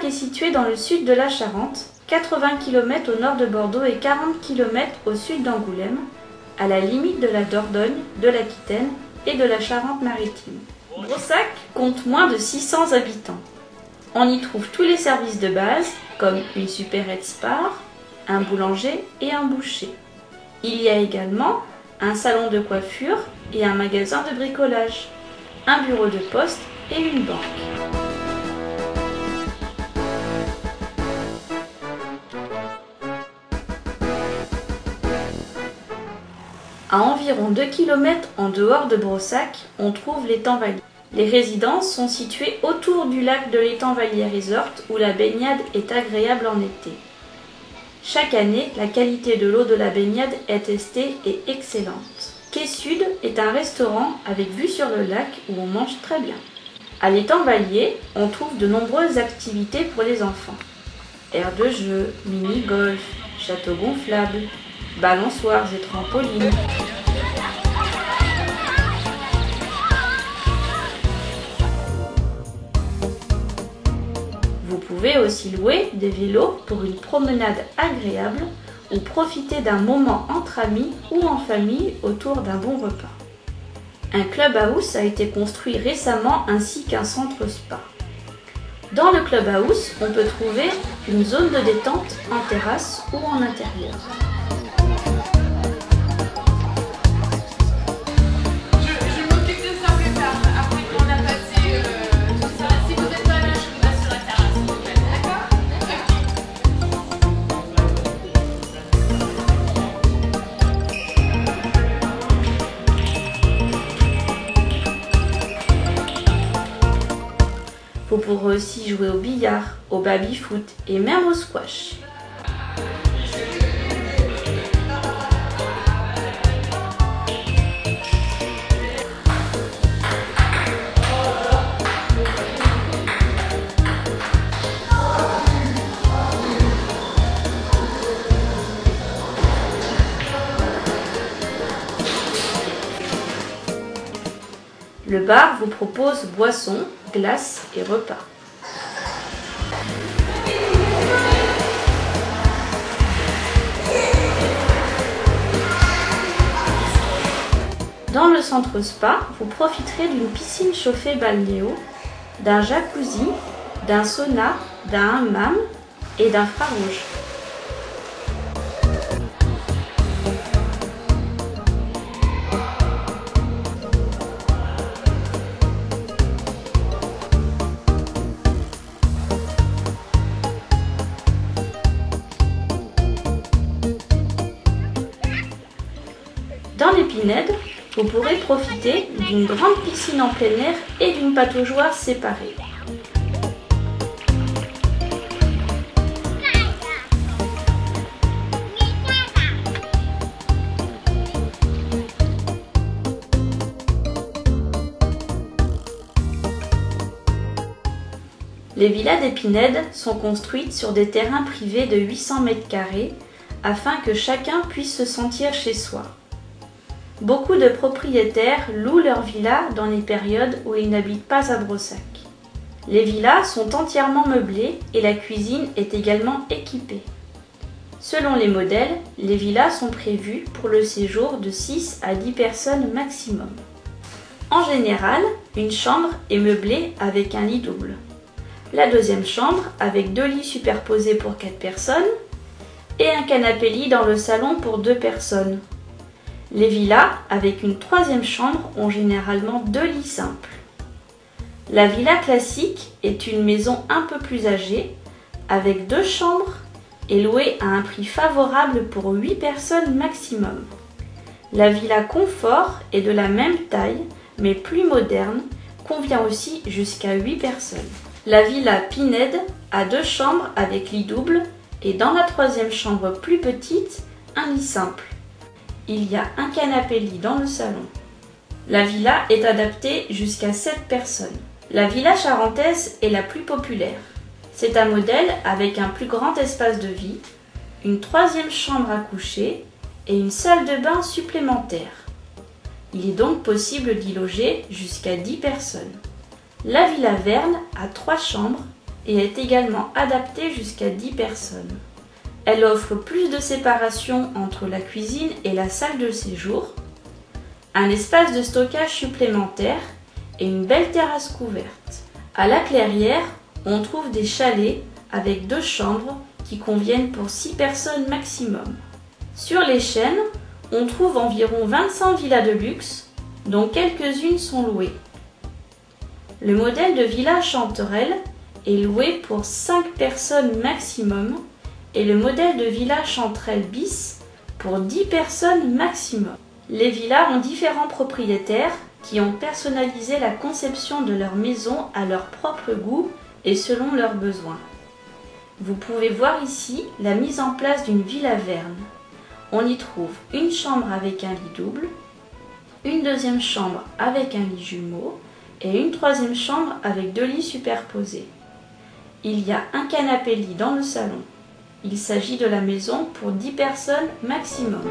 est situé dans le sud de la Charente, 80 km au nord de Bordeaux et 40 km au sud d'Angoulême, à la limite de la Dordogne, de l'Aquitaine et de la Charente-Maritime. Brossac compte moins de 600 habitants. On y trouve tous les services de base, comme une supérette Spar, un boulanger et un boucher. Il y a également un salon de coiffure et un magasin de bricolage, un bureau de poste et une banque. À environ 2 km en dehors de Brossac, on trouve l'étang Vallier. Les résidences sont situées autour du lac de l'étang Vallier Resort où la baignade est agréable en été. Chaque année, la qualité de l'eau de la baignade est testée et excellente. Quai Sud est un restaurant avec vue sur le lac où on mange très bien. À l'étang Vallier, on trouve de nombreuses activités pour les enfants. Aires de jeu, mini-golf, château gonflable, balançoires et trampolines. Vous pouvez aussi louer des vélos pour une promenade agréable ou profiter d'un moment entre amis ou en famille autour d'un bon repas. Un clubhouse a été construit récemment ainsi qu'un centre spa. Dans le clubhouse, on peut trouver une zone de détente en terrasse ou en intérieur. Vous pourrez aussi jouer au billard, au baby-foot et même au squash. Le bar vous propose boissons, glaces et repas. Dans le centre spa, vous profiterez d'une piscine chauffée balnéo, d'un jacuzzi, d'un sauna, d'un hammam et d'un infrarouge. Dans les Pinedes, vous pourrez profiter d'une grande piscine en plein air et d'une pataugeoire séparée. Les villas des Pinedes sont construites sur des terrains privés de 800 m² afin que chacun puisse se sentir chez soi. Beaucoup de propriétaires louent leurs villas dans les périodes où ils n'habitent pas à Brossac. Les villas sont entièrement meublées et la cuisine est également équipée. Selon les modèles, les villas sont prévues pour le séjour de 6 à 10 personnes maximum. En général, une chambre est meublée avec un lit double. La deuxième chambre avec 2 lits superposés pour 4 personnes et un canapé-lit dans le salon pour 2 personnes. Les villas avec une troisième chambre ont généralement 2 lits simples. La villa classique est une maison un peu plus âgée, avec 2 chambres et louée à un prix favorable pour 8 personnes maximum. La villa confort est de la même taille, mais plus moderne, convient aussi jusqu'à 8 personnes. La villa Pinède a 2 chambres avec lit double et dans la troisième chambre plus petite, un lit simple. Il y a un canapé-lit dans le salon. La villa est adaptée jusqu'à 7 personnes. La villa charentaise est la plus populaire. C'est un modèle avec un plus grand espace de vie, une troisième chambre à coucher et une salle de bain supplémentaire. Il est donc possible d'y loger jusqu'à 10 personnes. La villa Verne a 3 chambres, et est également adaptée jusqu'à 10 personnes. Elle offre plus de séparation entre la cuisine et la salle de séjour, un espace de stockage supplémentaire et une belle terrasse couverte. À la Clairière, on trouve des chalets avec 2 chambres qui conviennent pour 6 personnes maximum. Sur les Chênes, on trouve environ 25 villas de luxe, dont quelques-unes sont louées. Le modèle de villa Chanterelle est loué pour 5 personnes maximum et le modèle de villa Chanterelle bis pour 10 personnes maximum. Les villas ont différents propriétaires qui ont personnalisé la conception de leur maison à leur propre goût et selon leurs besoins. Vous pouvez voir ici la mise en place d'une villa Verne. On y trouve une chambre avec un lit double, une deuxième chambre avec un lit jumeau et une troisième chambre avec 2 lits superposés. Il y a un canapé-lit dans le salon. Il s'agit de la maison pour 10 personnes maximum.